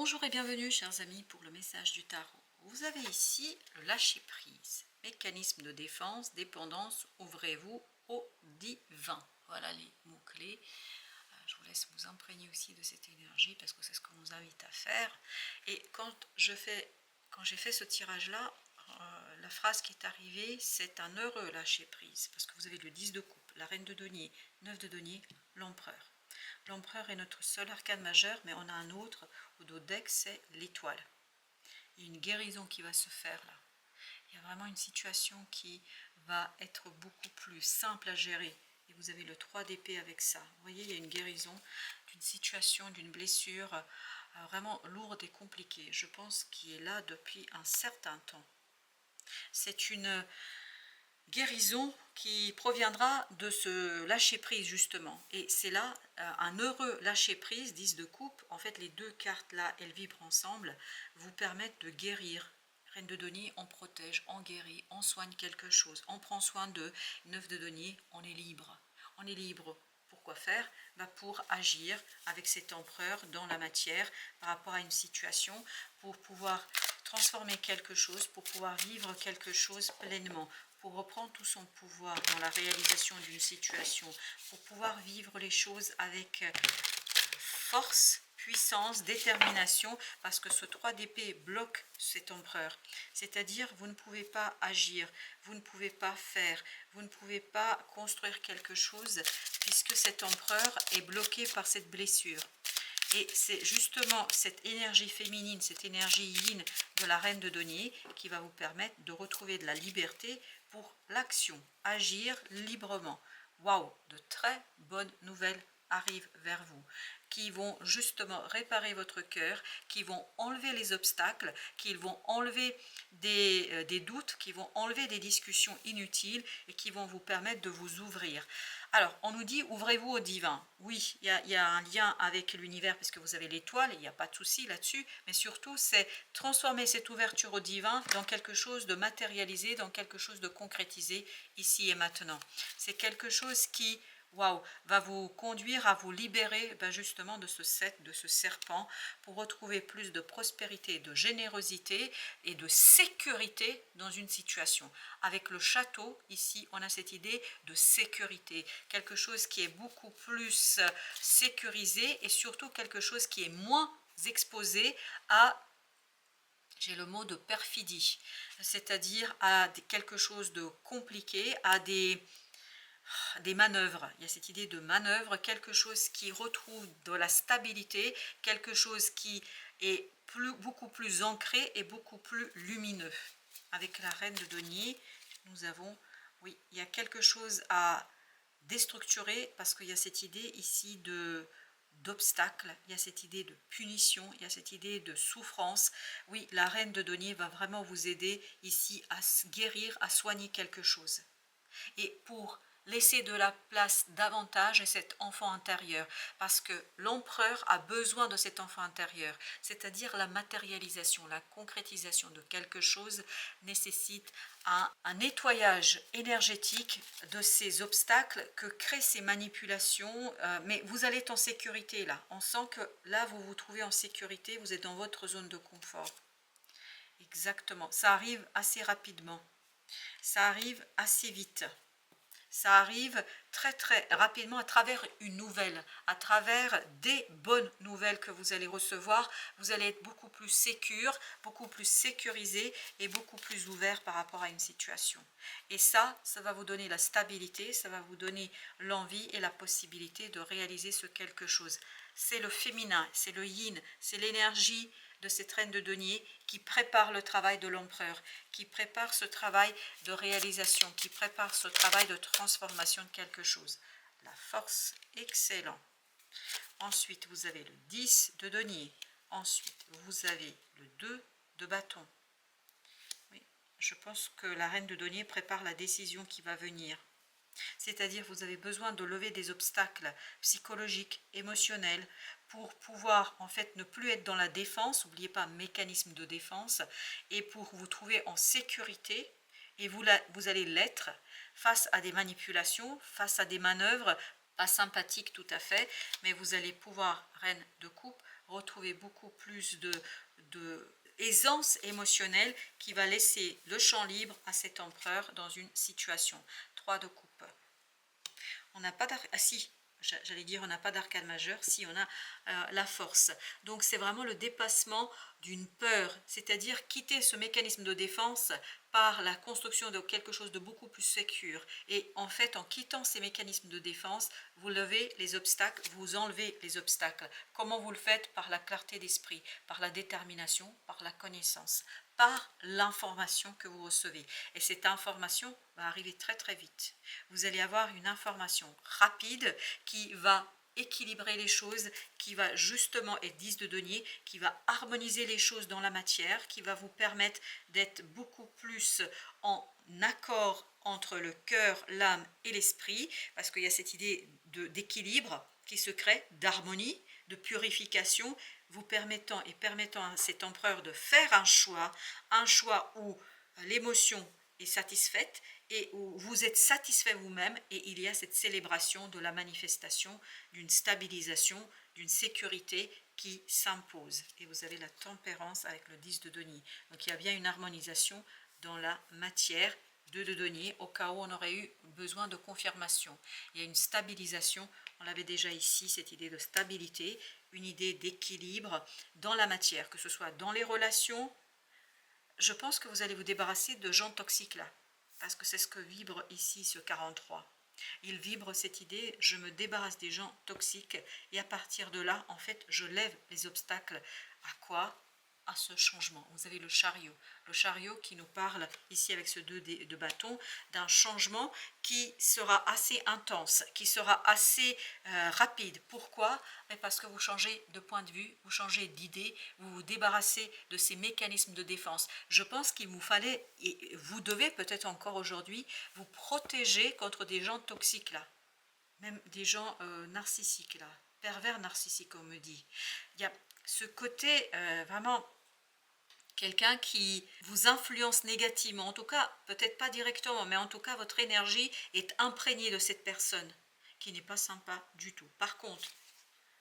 Bonjour et bienvenue chers amis pour le message du tarot. Vous avez ici le lâcher prise, mécanisme de défense, dépendance, ouvrez-vous au divin. Voilà les mots-clés. Je vous laisse vous imprégner aussi de cette énergie parce que c'est ce qu'on nous invite à faire. Et quand j'ai fait ce tirage-là, la phrase qui est arrivée, c'est un heureux lâcher prise parce que vous avez le 10 de coupe, la reine de denier, 9 de denier, l'empereur. L'empereur est notre seul arcane majeur, mais on a un autre au dos deck, c'est l'étoile. Il y a une guérison qui va se faire là. Il y a vraiment une situation qui va être beaucoup plus simple à gérer. Et vous avez le 3 d'épée avec ça. Vous voyez, il y a une guérison d'une situation, d'une blessure vraiment lourde et compliquée. Je pense qu'il est là depuis un certain temps. C'est une guérison qui proviendra de ce lâcher prise justement, et c'est là un heureux lâcher prise. 10 de coupe, en fait les deux cartes là elles vibrent ensemble, vous permettent de guérir. Reine de denier, on protège, on guérit, on soigne quelque chose, on prend soin d'eux. 9 de denier, on est libre, on est libre. Pourquoi faire? Pour agir avec cet empereur dans la matière par rapport à une situation, pour pouvoir transformer quelque chose, pour pouvoir vivre quelque chose pleinement, pour reprendre tout son pouvoir dans la réalisation d'une situation, pour pouvoir vivre les choses avec force, puissance, détermination, parce que ce 3 d'épée bloque cet empereur. C'est-à-dire, vous ne pouvez pas agir, vous ne pouvez pas faire, vous ne pouvez pas construire quelque chose, puisque cet empereur est bloqué par cette blessure. Et c'est justement cette énergie féminine, cette énergie yin de la reine de denier qui va vous permettre de retrouver de la liberté pour l'action, agir librement. Waouh, de très bonnes nouvelles arrivent vers vous, qui vont justement réparer votre cœur, qui vont enlever les obstacles, qui vont enlever des doutes, qui vont enlever des discussions inutiles et qui vont vous permettre de vous ouvrir. Alors, on nous dit, ouvrez-vous au divin. Oui, il y a un lien avec l'univers parce que vous avez l'étoile, il n'y a pas de souci là-dessus, mais surtout, c'est transformer cette ouverture au divin dans quelque chose de matérialisé, dans quelque chose de concrétisé, ici et maintenant. C'est quelque chose qui, waouh, va vous conduire à vous libérer justement de de ce serpent, pour retrouver plus de prospérité, de générosité et de sécurité dans une situation. Avec le château, ici, on a cette idée de sécurité, quelque chose qui est beaucoup plus sécurisé et surtout quelque chose qui est moins exposé à, j'ai le mot de perfidie, c'est-à-dire à quelque chose de compliqué, à des manœuvres. Il y a cette idée de manœuvre, quelque chose qui retrouve de la stabilité, quelque chose qui est beaucoup plus ancré et beaucoup plus lumineux. Avec la reine de denier, nous avons, oui, il y a quelque chose à déstructurer parce qu'il y a cette idée ici d'obstacle, il y a cette idée de punition, il y a cette idée de souffrance. Oui, la reine de denier va vraiment vous aider ici à guérir, à soigner quelque chose. Et pour laisser de la place davantage à cet enfant intérieur, parce que l'empereur a besoin de cet enfant intérieur, c'est-à-dire la matérialisation, la concrétisation de quelque chose nécessite un nettoyage énergétique de ces obstacles que créent ces manipulations, mais vous allez être en sécurité là, on sent que là vous vous trouvez en sécurité, vous êtes dans votre zone de confort. Exactement, ça arrive assez rapidement, ça arrive assez vite. Ça arrive très rapidement à travers une nouvelle, à travers des bonnes nouvelles que vous allez recevoir. Vous allez être beaucoup plus sécure, beaucoup plus sécurisé et beaucoup plus ouvert par rapport à une situation. Et ça va vous donner la stabilité, ça va vous donner l'envie et la possibilité de réaliser ce quelque chose. C'est le féminin, c'est le yin, c'est l'énergie de cette reine de denier qui prépare le travail de l'empereur, qui prépare ce travail de réalisation, qui prépare ce travail de transformation de quelque chose. La force, excellent. Ensuite, vous avez le 10 de denier. Ensuite, vous avez le 2 de bâton. Oui, je pense que la reine de denier prépare la décision qui va venir. C'est-à-dire vous avez besoin de lever des obstacles psychologiques, émotionnels, pour pouvoir en fait ne plus être dans la défense, n'oubliez pas, mécanisme de défense, et pour vous trouver en sécurité, et vous allez l'être face à des manipulations, face à des manœuvres, pas sympathique tout à fait, mais vous allez pouvoir, reine de coupe, retrouver beaucoup plus de aisance émotionnelle qui va laisser le champ libre à cet empereur dans une situation. 3 de coupe. On n'a pas d'arcade, ah si, j'allais dire on n'a pas d'arcade majeur, si on a la force. Donc c'est vraiment le dépassement d'une peur, c'est-à-dire quitter ce mécanisme de défense par la construction de quelque chose de beaucoup plus sécure. Et en fait, en quittant ces mécanismes de défense, vous levez les obstacles, vous enlevez les obstacles. Comment vous le faites? Par la clarté d'esprit, par la détermination, par la connaissance, par l'information que vous recevez. Et cette information va arriver très très vite. Vous allez avoir une information rapide qui va équilibrer les choses, qui va justement être 10 de denier, qui va harmoniser les choses dans la matière, qui va vous permettre d'être beaucoup plus en accord entre le cœur, l'âme et l'esprit, parce qu'il y a cette idée d'équilibre qui se crée, d'harmonie, de purification, vous permettant à cet empereur de faire un choix où l'émotion est satisfaite et où vous êtes satisfait vous-même, et il y a cette célébration de la manifestation d'une stabilisation, d'une sécurité qui s'impose. Et vous avez la tempérance avec le 10 de denier. Donc il y a bien une harmonisation dans la matière. 2 de denier, au cas où on aurait eu besoin de confirmation. Il y a une stabilisation, on l'avait déjà ici, cette idée de stabilité, une idée d'équilibre dans la matière, que ce soit dans les relations. Je pense que vous allez vous débarrasser de gens toxiques là, parce que c'est ce que vibre ici ce 43. Il vibre cette idée, je me débarrasse des gens toxiques, et à partir de là, en fait, je lève les obstacles. À quoi? À ce changement. Vous avez le chariot qui nous parle ici avec ce 2 de bâton, d'un changement qui sera assez intense, qui sera assez rapide. Pourquoi? Parce que vous changez de point de vue, vous changez d'idée, vous vous débarrassez de ces mécanismes de défense. Je pense qu'il vous fallait, et vous devez peut-être encore aujourd'hui, vous protéger contre des gens toxiques là, même des gens narcissiques là, pervers narcissiques on me dit. Il y a ce côté vraiment quelqu'un qui vous influence négativement, en tout cas peut-être pas directement, mais en tout cas votre énergie est imprégnée de cette personne qui n'est pas sympa du tout. Par contre,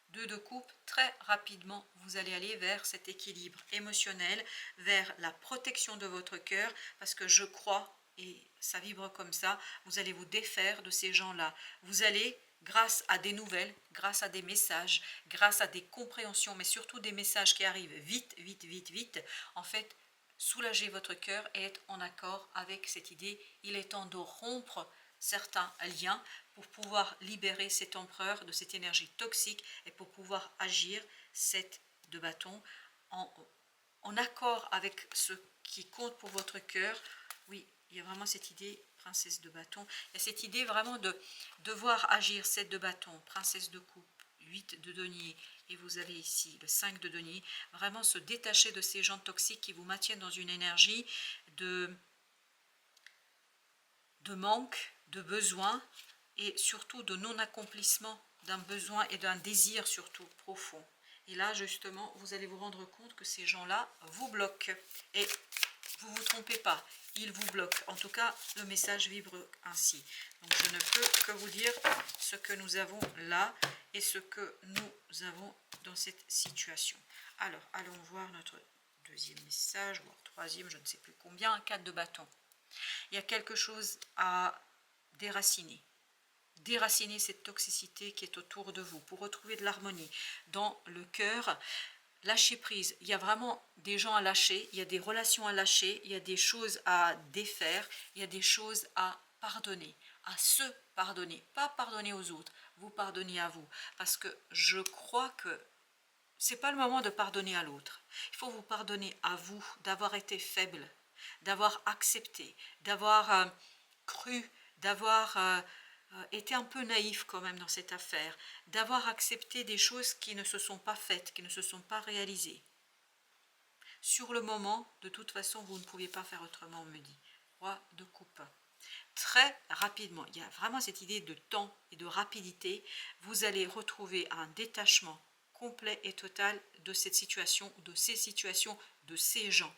2 de coupe, très rapidement vous allez aller vers cet équilibre émotionnel, vers la protection de votre cœur, parce que je crois, et ça vibre comme ça, vous allez vous défaire de ces gens-là. Vous allez, grâce à des nouvelles, grâce à des messages, grâce à des compréhensions, mais surtout des messages qui arrivent vite, vite, vite, vite, en fait, soulager votre cœur et être en accord avec cette idée. Il est temps de rompre certains liens pour pouvoir libérer cet empereur de cette énergie toxique et pour pouvoir agir 7 de bâton en accord avec ce qui compte pour votre cœur. Oui, il y a vraiment cette idée, princesse de bâton. Il y a cette idée vraiment de devoir agir 7 de bâton, princesse de coupe, 8 de denier, et vous avez ici le 5 de denier. Vraiment se détacher de ces gens toxiques qui vous maintiennent dans une énergie de manque, de besoin, et surtout de non-accomplissement d'un besoin et d'un désir surtout profond. Et là, justement, vous allez vous rendre compte que ces gens-là vous bloquent. Et vous ne vous trompez pas, ils vous bloquent. En tout cas, le message vibre ainsi. Donc, je ne peux que vous dire ce que nous avons là et ce que nous avons dans cette situation. Alors, allons voir notre deuxième message, voire troisième, je ne sais plus combien, 4 de bâton. Il y a quelque chose à déraciner. Déraciner cette toxicité qui est autour de vous pour retrouver de l'harmonie dans le cœur. Lâcher prise. Il y a vraiment des gens à lâcher, il y a des relations à lâcher, il y a des choses à défaire, il y a des choses à pardonner, à se pardonner. Pas pardonner aux autres, vous pardonnez à vous. Parce que je crois que c'est pas le moment de pardonner à l'autre. Il faut vous pardonner à vous d'avoir été faible, d'avoir accepté, d'avoir cru, d'avoir été un peu naïf quand même dans cette affaire, d'avoir accepté des choses qui ne se sont pas faites, qui ne se sont pas réalisées. Sur le moment, de toute façon, vous ne pouviez pas faire autrement, on me dit. Roi de coupe. Très rapidement, il y a vraiment cette idée de temps et de rapidité. Vous allez retrouver un détachement complet et total de cette situation, de ces situations, de ces gens.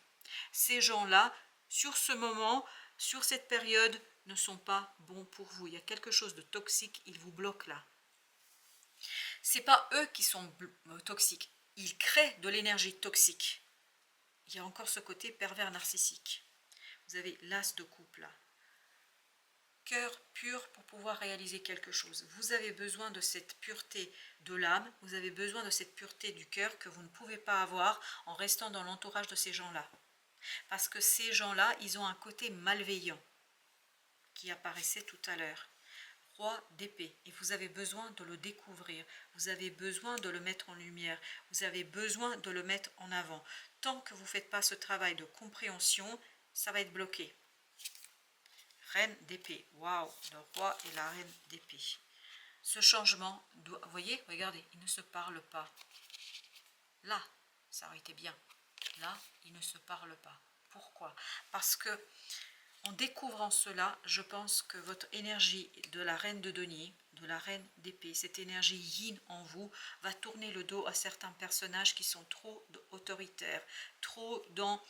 Ces gens-là, sur ce moment, sur cette période, ne sont pas bons pour vous. Il y a quelque chose de toxique, ils vous bloquent là. c'est pas eux qui sont toxiques, ils créent de l'énergie toxique. Il y a encore ce côté pervers narcissique. Vous avez l'as de coupe là. Cœur pur pour pouvoir réaliser quelque chose. Vous avez besoin de cette pureté de l'âme, vous avez besoin de cette pureté du cœur que vous ne pouvez pas avoir en restant dans l'entourage de ces gens-là. Parce que ces gens-là, ils ont un côté malveillant qui apparaissait tout à l'heure. Roi d'épée, et vous avez besoin de le découvrir, vous avez besoin de le mettre en lumière, vous avez besoin de le mettre en avant. Tant que vous ne faites pas ce travail de compréhension, ça va être bloqué. Reine d'épée, waouh, le roi et la reine d'épée. Ce changement, doit, vous voyez, regardez, ils ne se parlent pas. Là, ça aurait été bien. Là, ils ne se parlent pas. Pourquoi? Parce que en découvrant cela, je pense que votre énergie de la reine de denier, de la reine d'épée, cette énergie yin en vous, va tourner le dos à certains personnages qui sont trop autoritaires, trop dans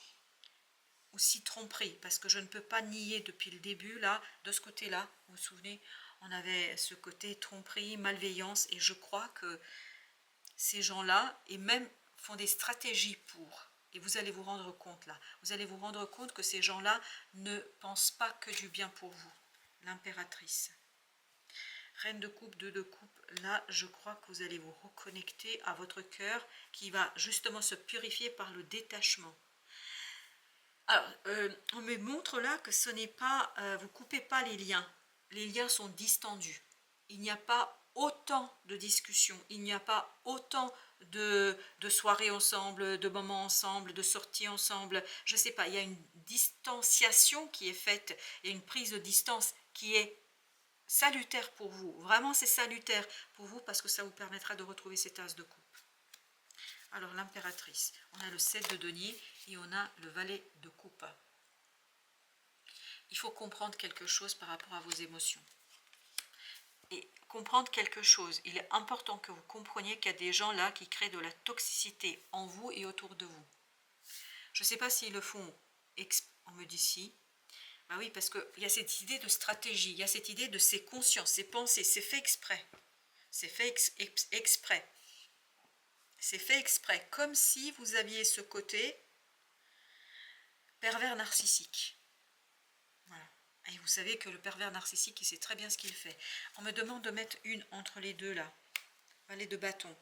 aussi tromperie, parce que je ne peux pas nier depuis le début, là, de ce côté-là, vous vous souvenez, on avait ce côté tromperie, malveillance, et je crois que ces gens-là, et même font des stratégies pour, et vous allez vous rendre compte là, vous allez vous rendre compte que ces gens-là ne pensent pas que du bien pour vous. L'impératrice. Reine de coupe, deux de coupe, là je crois que vous allez vous reconnecter à votre cœur qui va justement se purifier par le détachement. Alors, on me montre là que ce n'est pas, vous ne coupez pas les liens sont distendus. Il n'y a pas autant de discussions, il n'y a pas autant de soirées ensemble, de moments ensemble, de sorties ensemble, je ne sais pas, il y a une distanciation qui est faite, et une prise de distance qui est salutaire pour vous. Vraiment c'est salutaire pour vous parce que ça vous permettra de retrouver cette as de coupe. Alors l'impératrice, on a le 7 de denier et on a le valet de coupe. Il faut comprendre quelque chose par rapport à vos émotions. Et comprendre quelque chose, il est important que vous compreniez qu'il y a des gens là qui créent de la toxicité en vous et autour de vous. Je ne sais pas s'ils le font, on me dit si. Ben oui, parce qu'il y a cette idée de stratégie, il y a cette idée de c'est conscient, c'est pensé, c'est fait exprès. C'est fait exprès. C'est fait exprès, comme si vous aviez ce côté pervers narcissique. Voilà. Et vous savez que le pervers narcissique, il sait très bien ce qu'il fait. On me demande de mettre une entre les deux là. Valet de bâton.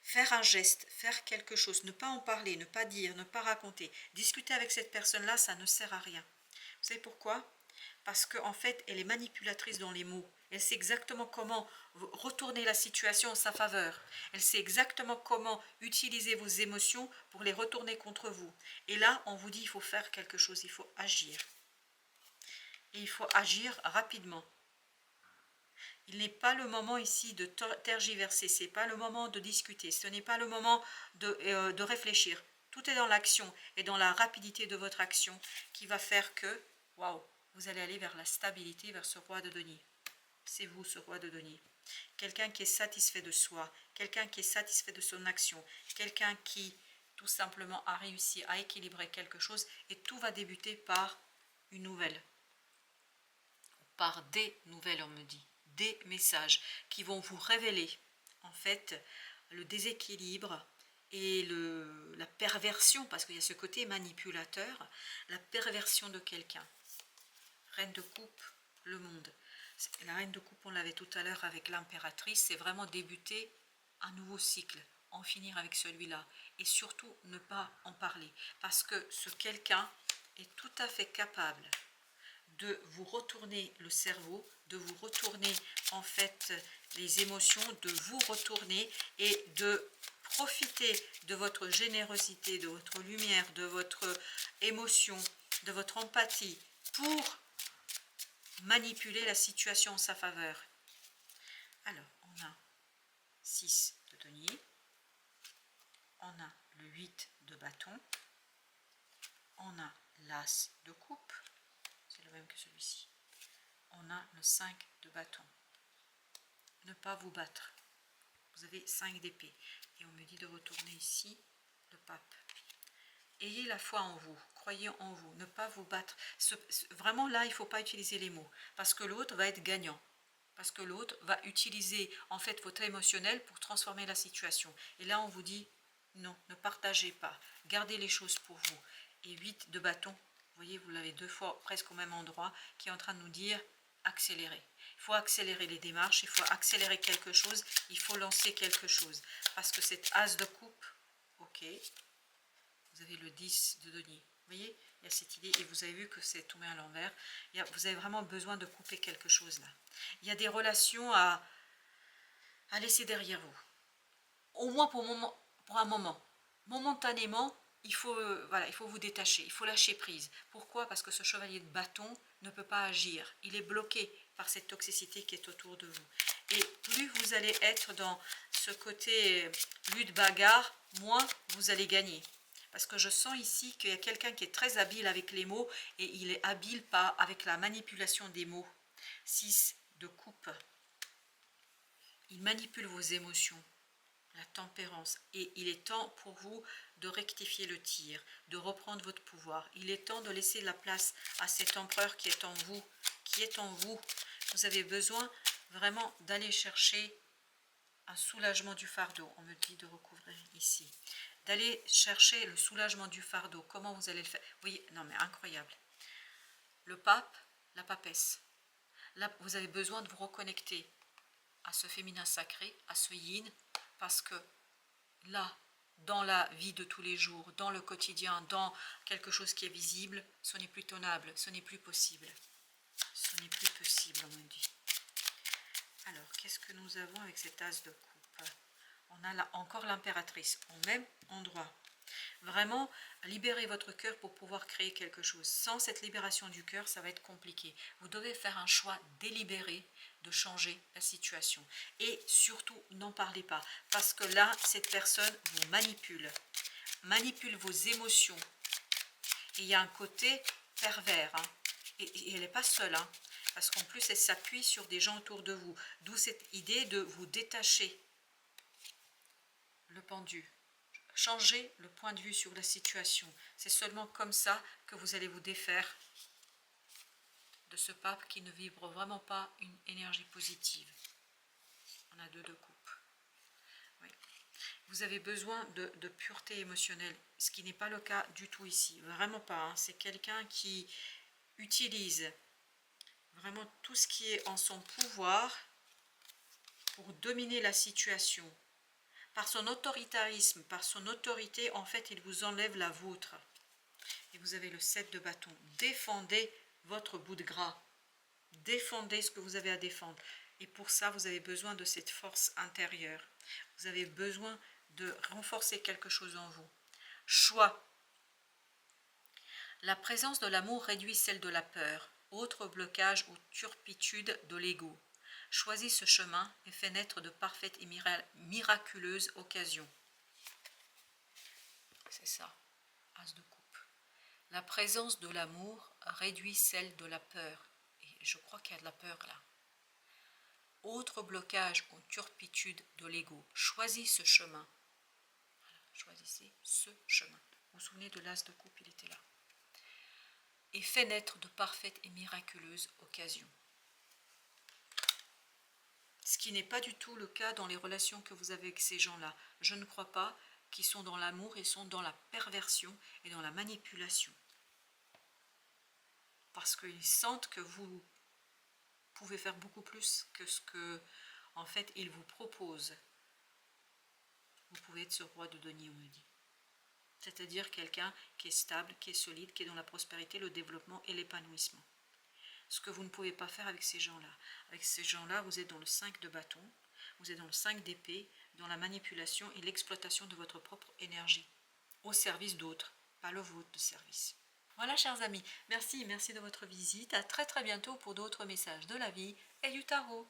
Faire un geste, faire quelque chose, ne pas en parler, ne pas dire, ne pas raconter. Discuter avec cette personne-là, ça ne sert à rien. Vous savez pourquoi? Parce qu'en fait, elle est manipulatrice dans les mots. Elle sait exactement comment retourner la situation en sa faveur. Elle sait exactement comment utiliser vos émotions pour les retourner contre vous. Et là, on vous dit, il faut faire quelque chose, il faut agir. Et il faut agir rapidement. Il n'est pas le moment ici de tergiverser, ce n'est pas le moment de discuter, ce n'est pas le moment de réfléchir. Tout est dans l'action et dans la rapidité de votre action qui va faire que, waouh, vous allez aller vers la stabilité, vers ce roi de denier. C'est vous, ce roi de denier. Quelqu'un qui est satisfait de soi, quelqu'un qui est satisfait de son action, quelqu'un qui, tout simplement, a réussi à équilibrer quelque chose et tout va débuter par une nouvelle. Par des nouvelles, on me dit. Des messages qui vont vous révéler, en fait, le déséquilibre et la perversion, parce qu'il y a ce côté manipulateur, la perversion de quelqu'un. Reine de coupe, le monde. La reine de coupe, on l'avait tout à l'heure avec l'impératrice, c'est vraiment débuter un nouveau cycle, en finir avec celui-là, et surtout ne pas en parler, parce que ce quelqu'un est tout à fait capable de vous retourner le cerveau, de vous retourner en fait les émotions, de vous retourner et de profiter de votre générosité, de votre lumière, de votre émotion, de votre empathie pour manipuler la situation en sa faveur. Alors, on a 6 de denier, on a le 8 de bâton, on a l'as de coupe, c'est le même que celui-ci. On a le 5 de bâton. Ne pas vous battre. Vous avez 5 d'épée. Et on me dit de retourner ici le pape. Ayez la foi en vous. Croyez en vous. Ne pas vous battre. Vraiment là, il ne faut pas utiliser les mots. Parce que l'autre va être gagnant. Parce que l'autre va utiliser en fait votre émotionnel pour transformer la situation. Et là, on vous dit non, ne partagez pas. Gardez les choses pour vous. Et 8 de bâton, vous voyez, vous l'avez 2 fois presque au même endroit, qui est en train de nous dire accélérer. Il faut accélérer les démarches, il faut accélérer quelque chose, il faut lancer quelque chose. Parce que cette as de coupe, ok, vous avez le 10 de denier. Vous voyez, il y a cette idée, et vous avez vu que c'est tombé à l'envers. Vous avez vraiment besoin de couper quelque chose là. Il y a des relations à laisser derrière vous. Au moins pour un moment. Momentanément, il faut vous détacher, il faut lâcher prise. Pourquoi? Parce que ce chevalier de bâton ne peut pas agir. Il est bloqué par cette toxicité qui est autour de vous. Et plus vous allez être dans ce côté lutte bagarre, moins vous allez gagner. Parce que je sens ici qu'il y a quelqu'un qui est très habile avec les mots et il est habile avec la manipulation des mots. 6 de coupe. Il manipule vos émotions, la tempérance. Et il est temps pour vous de rectifier le tir, de reprendre votre pouvoir. Il est temps de laisser la place à cet empereur qui est en vous, Vous avez besoin vraiment d'aller chercher un soulagement du fardeau. On me dit de recouvrir ici. D'aller chercher le soulagement du fardeau. Comment vous allez le faire? Oui, non mais incroyable. Le pape, la papesse. Là, vous avez besoin de vous reconnecter à ce féminin sacré, à ce yin, parce que là, dans la vie de tous les jours, dans le quotidien, dans quelque chose qui est visible, ce n'est plus tenable, ce n'est plus possible. Ce n'est plus possible, on me dit. Alors, qu'est-ce que nous avons avec cet as de coupe? On a là encore l'impératrice, au même endroit. Vraiment, libérez votre cœur pour pouvoir créer quelque chose. Sans cette libération du cœur, ça va être compliqué. Vous devez faire un choix délibéré de changer la situation. Et surtout, n'en parlez pas. Parce que là, cette personne vous manipule vos émotions. Et il y a un côté pervers. Hein. Et elle n'est pas seule. Hein, parce qu'en plus, elle s'appuie sur des gens autour de vous. D'où cette idée de vous détacher. Le pendu. Changez le point de vue sur la situation. C'est seulement comme ça que vous allez vous défaire de ce pape qui ne vibre vraiment pas une énergie positive. On a 2 de coupe. Oui. Vous avez besoin de pureté émotionnelle, ce qui n'est pas le cas du tout ici. Vraiment pas. Hein. C'est quelqu'un qui utilise vraiment tout ce qui est en son pouvoir pour dominer la situation. Par son autoritarisme, par son autorité, en fait, il vous enlève la vôtre. Et vous avez le 7 de bâton. Défendez votre bout de gras. Défendez ce que vous avez à défendre. Et pour ça, vous avez besoin de cette force intérieure. Vous avez besoin de renforcer quelque chose en vous. Choix. La présence de l'amour réduit celle de la peur. Autre blocage ou turpitude de l'ego. Choisis ce chemin et fais naître de parfaites et miraculeuses occasions. C'est ça, as de coupe. La présence de l'amour réduit celle de la peur. Et je crois qu'il y a de la peur là. Autre blocage ou turpitude de l'ego. Choisis ce chemin. Voilà, choisissez ce chemin. Vous vous souvenez de l'as de coupe, il était là. Et fais naître de parfaites et miraculeuses occasions. Ce qui n'est pas du tout le cas dans les relations que vous avez avec ces gens-là. Je ne crois pas qu'ils sont dans l'amour, ils sont dans la perversion et dans la manipulation. Parce qu'ils sentent que vous pouvez faire beaucoup plus que ce que, en fait, ils vous proposent. Vous pouvez être ce roi de denier, on me dit. C'est-à-dire quelqu'un qui est stable, qui est solide, qui est dans la prospérité, le développement et l'épanouissement. Ce que vous ne pouvez pas faire avec ces gens-là. Avec ces gens-là, vous êtes dans le 5 de bâton, vous êtes dans le 5 d'épée, dans la manipulation et l'exploitation de votre propre énergie, au service d'autres, pas le vôtre de service. Voilà, chers amis, merci de votre visite. À très bientôt pour d'autres messages de la vie et du tarot.